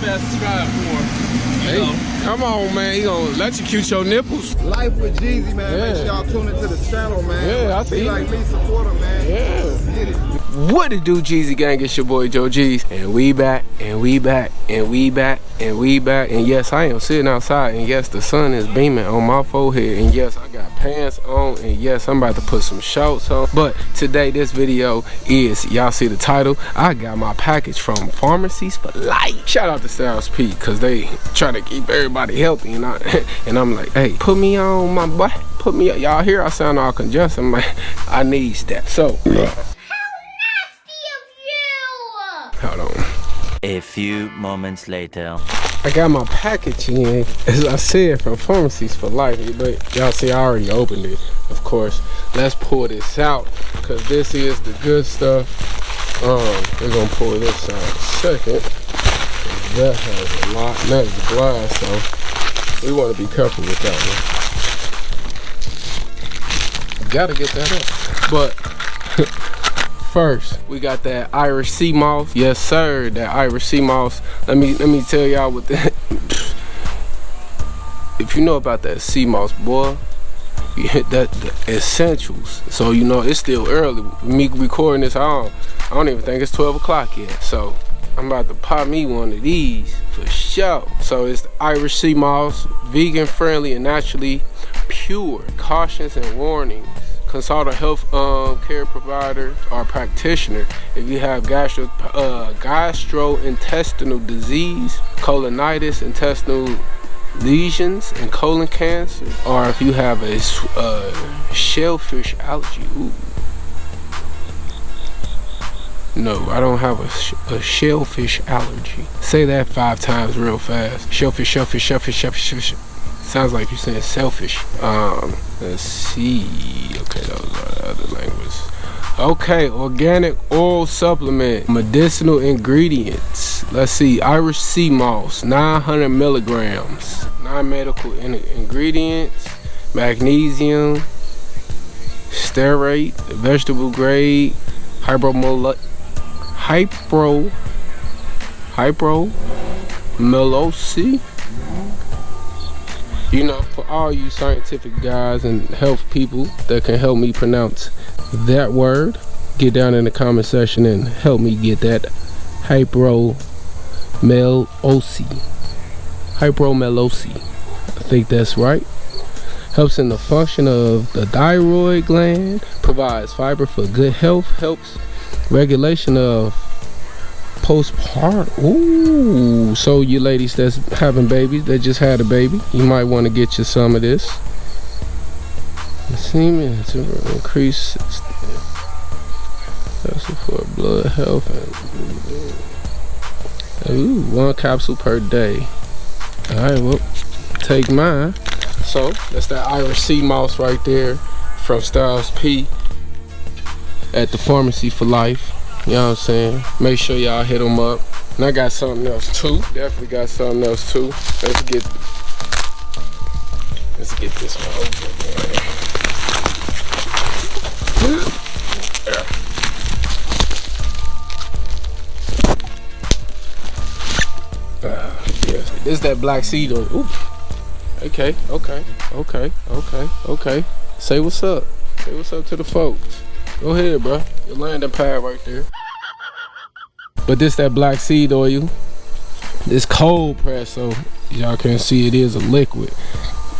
fast subscribe for. Hey, come on, man. He gonna electrocute your nipples. Life with Jeezy, man. Yeah. Make sure y'all tune into the channel, man. Yeah, I see. Be like me, support him, man. Yeah. Get it. What it do, Jeezy gang? It's your boy Joe G's, and we back, and we back, and we back, and we back. And yes, I am sitting outside, and yes, the sun is beaming on my forehead, and yes, I got pants on, and yes, I'm about to put some shorts on. But today, this video is, y'all see the title, I got my package from Farmacies for Life. Shout out to Styles P, because they try to keep everybody healthy, and I'm like, hey, put me on, my boy. Put me on. Y'all hear I sound all congested. I'm like, I need that. So, hold on. A few moments later. I got my package in, as I said, from Farmacies for Life. But y'all see, I already opened it, of course. Let's pull this out, because this is the good stuff. We're going to pull this out in a second. That has a lot. That is glass, so we want to be careful with that one. Gotta get that up. But first, we got that Irish sea moss. Yes, sir, that Irish sea moss. Let me tell y'all what that. If you know about that sea moss, boy, you hit that the essentials. So you know it's still early. Me recording this, I don't even think it's 12 o'clock yet. So I'm about to pop me one of these for sure. So it's the Irish sea moss, vegan friendly and naturally pure. Cautions and warnings. Consult a health care provider or practitioner if you have gastrointestinal disease, colonitis, intestinal lesions, and colon cancer, or if you have a shellfish allergy. Ooh. No, I don't have a shellfish allergy. Say that 5 times real fast. Shellfish, shellfish, shellfish, shellfish, shellfish. Sounds like you're saying selfish. Let's see. Okay, those are the other languages. Okay, organic oil supplement, medicinal ingredients. Let's see, Irish sea moss, 900 milligrams. Non-medical ingredients, magnesium, stearate, vegetable grade, hypromelosi. You know, for all you scientific guys and health people that can help me pronounce that word, get down in the comment section and help me get that. Hypromelosi. I think that's right. Helps in the function of the thyroid gland, provides fiber for good health, helps regulation of postpartum. Ooh, so you ladies that's having babies, that just had a baby, you might want to get you some of this. Semen to increase for blood health and 1 capsule per day. All right, well, take mine. So that's that Irish sea moss right there from Styles P at the Farmacy for Life. You know what I'm saying? Make sure y'all hit them up. And I got something else too. Definitely got something else too. Let's get this one over, yes. This is that black seed oil. Ooh. Okay. Say what's up. Say what's up to the folks. Go ahead, bro. Your landing pad right there. But this that black seed oil. This cold press, so y'all can see it is a liquid.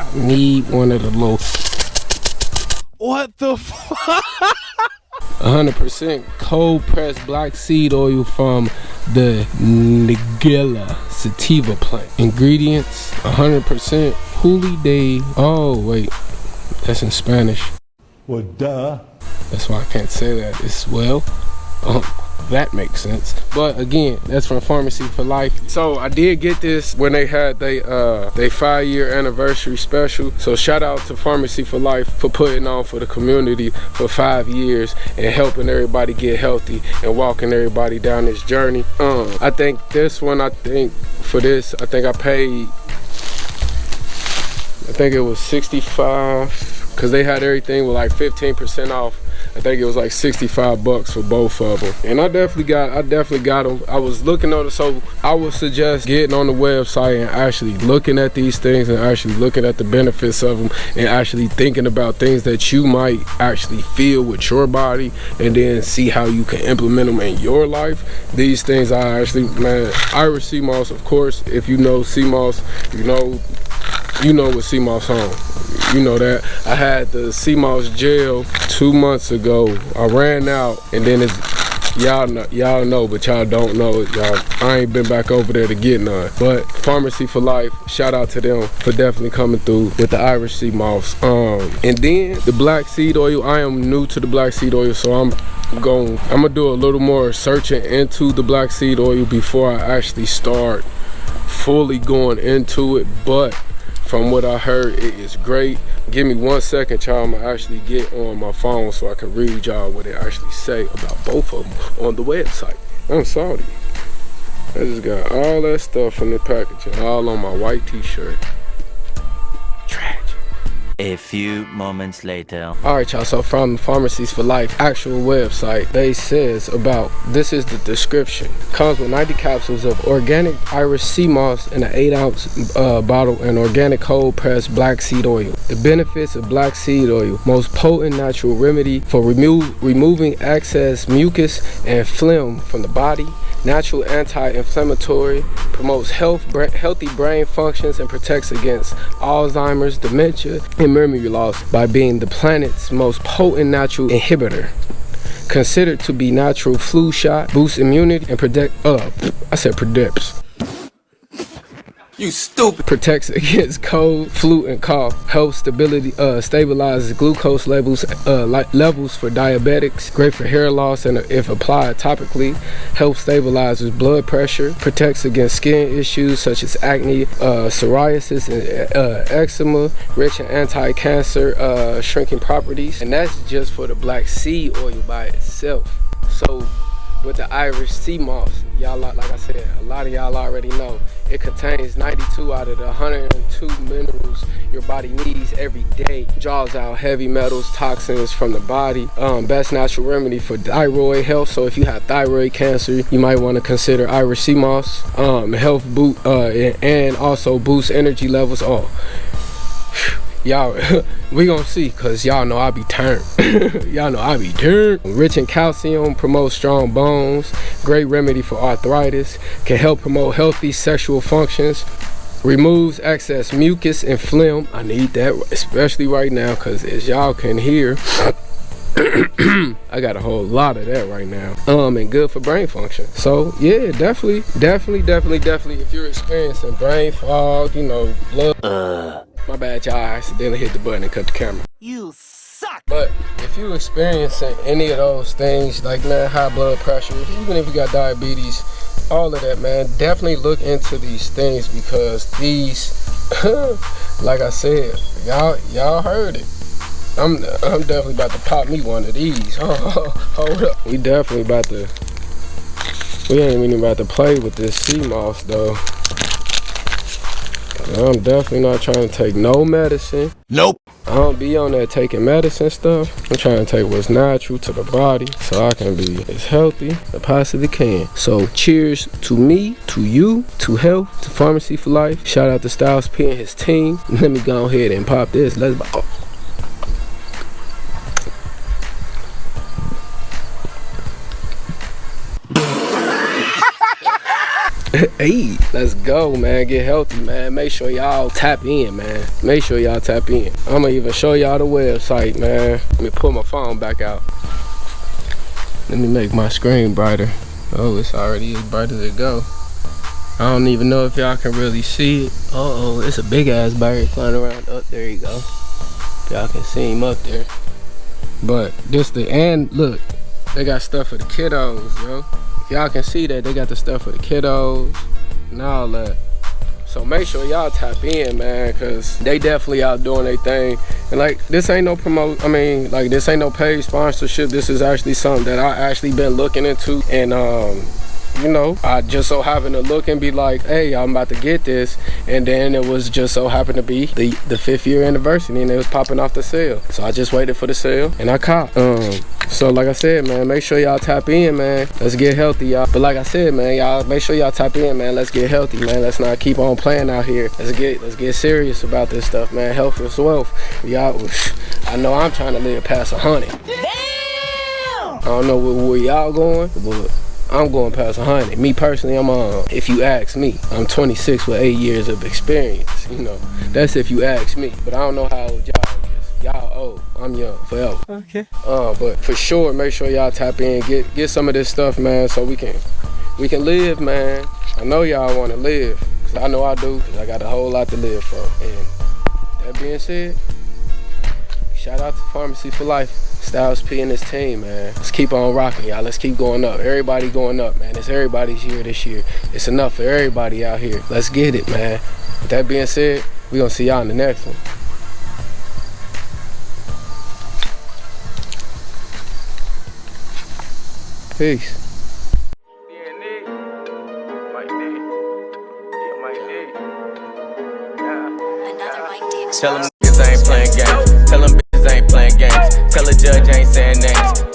I need one of the little. What the fuck? 100% cold pressed black seed oil from the Nigella sativa plant. Ingredients: 100% Huli de. Oh wait, that's in Spanish. Well, duh. That's why I can't say that as well. That makes sense. But again, that's from Farmacy for Life. So I did get this when they had they 5-year anniversary special. So shout out to Farmacy for Life for putting on for the community for 5 years and helping everybody get healthy and walking everybody down this journey. I think this one, for this, I think I paid, I think it was 65, because they had everything with like 15% off. I think it was like $65 for both of them, and I definitely got them. I was looking on it, so I would suggest getting on the website and actually looking at these things and actually looking at the benefits of them and actually thinking about things that you might actually feel with your body and then see how you can implement them in your life. These things are actually, man, Irish sea moss, of course, if you know sea moss, you know what sea moss on. You know that. I had the sea moss gel 2 months ago. I ran out, and then it's, y'all know, but y'all don't know. I ain't been back over there to get none. But Farmacy for Life, shout out to them for definitely coming through with the Irish sea moss. And then the black seed oil. I am new to the black seed oil, so I'm gonna do a little more searching into the black seed oil before I actually start fully going into it. But from what I heard, it is great. Give me 1 second, y'all. I'm gonna actually get on my phone so I can read y'all what they actually say about both of them on the website. I'm sorry. I just got all that stuff in the packaging, all on my white t-shirt. Tragic. A few moments later. Alright, y'all, so from Farmacies for Life actual website, they says about, this is the description. Comes with 90 capsules of organic Irish sea moss in an 8-ounce bottle and organic cold pressed black seed oil. The benefits of black seed oil: most potent natural remedy for removing excess mucus and phlegm from the body, natural anti-inflammatory, promotes healthy brain functions, and protects against Alzheimer's, dementia, and memory loss by being the planet's most potent natural inhibitor. Considered to be natural flu shot, boosts immunity, and predicts. You stupid. Protects against cold, flu, and cough. Helps stabilizes glucose levels for diabetics. Great for hair loss, and if applied topically, helps stabilizes blood pressure. Protects against skin issues such as acne, psoriasis, and eczema. Rich in anti-cancer, shrinking properties. And that's just for the black seed oil by itself. So with the Irish sea moss, y'all, like I said, a lot of y'all already know, it contains 92 out of the 102 minerals your body needs every day. Draws out heavy metals, toxins from the body. Best natural remedy for thyroid health. So if you have thyroid cancer, you might want to consider Irish sea moss. Health boot and also boosts energy levels. Y'all, we gonna see, cause y'all know I be turned. Y'all know I be turned. Rich in calcium, promotes strong bones. Great remedy for arthritis. Can help promote healthy sexual functions. Removes excess mucus and phlegm. I need that, especially right now, cause as y'all can hear, I got a whole lot of that right now. And good for brain function. So yeah, definitely. If you're experiencing brain fog, you know, blood. My bad, y'all. I accidentally hit the button and cut the camera. You suck. But if you're experiencing any of those things, like, man, high blood pressure, even if you got diabetes, all of that, man, definitely look into these things, because these, like I said, y'all heard it. I'm definitely about to pop me one of these. Hold up. We ain't even about to play with this sea moss, though. I'm definitely not trying to take no medicine. Nope. I don't be on there taking medicine stuff. I'm trying to take what's natural to the body so I can be as healthy as I possibly can. So cheers to me, to you, to health, to Farmacy for Life. Shout out to Styles P and his team. Let me go ahead and pop this. Let's go. Hey, let's go, man. Get healthy, man. Make sure y'all tap in, man. Make sure y'all tap in. I'm gonna even show y'all the website, man. Let me pull my phone back out. Let me make my screen brighter. Oh, it's already as bright as it go. I don't even know if y'all can really see it. Uh-oh, it's a big ass bird flying around. Oh, there you go. Y'all can see him up there. But look, they got stuff for the kiddos, yo. Y'all can see that they got the stuff for the kiddos and all that. So make sure y'all tap in, man, cause they definitely out doing their thing. And like, this ain't no this ain't no paid sponsorship. This is actually something that I actually been looking into, and you know, I just so happened to look and be like, hey, I'm about to get this. And then it was just so happened to be the 5th year anniversary, and it was popping off the sale. So I just waited for the sale and I copped. So like I said, man, make sure y'all tap in, man. Let's get healthy, y'all. But like I said, man, y'all make sure y'all tap in, man. Let's get healthy, man. Let's not keep on playing out here. Let's get serious about this stuff, man. Health is wealth. Y'all, I know I'm trying to live past 100. Damn! I don't know where y'all going, but I'm going past 100. Me personally, if you ask me, I'm 26 with 8 years of experience. You know, that's if you ask me. But I don't know how old y'all is. Y'all old. I'm young, forever. Okay. But for sure, make sure y'all tap in, get some of this stuff, man, so we can live, man. I know y'all want to live, 'cause I know I do, 'cause I got a whole lot to live for. And that being said, shout out to Farmacy for Life. Styles P and his team, man. Let's keep on rocking, y'all. Let's keep going up. Everybody going up, man. It's everybody's year this year. It's enough for everybody out here. Let's get it, man. With that being said, we gonna see y'all in the next one. Peace. Tell them niggas I ain't playing games. Tell them bitches I ain't playing games. Tell the judge I ain't saying names.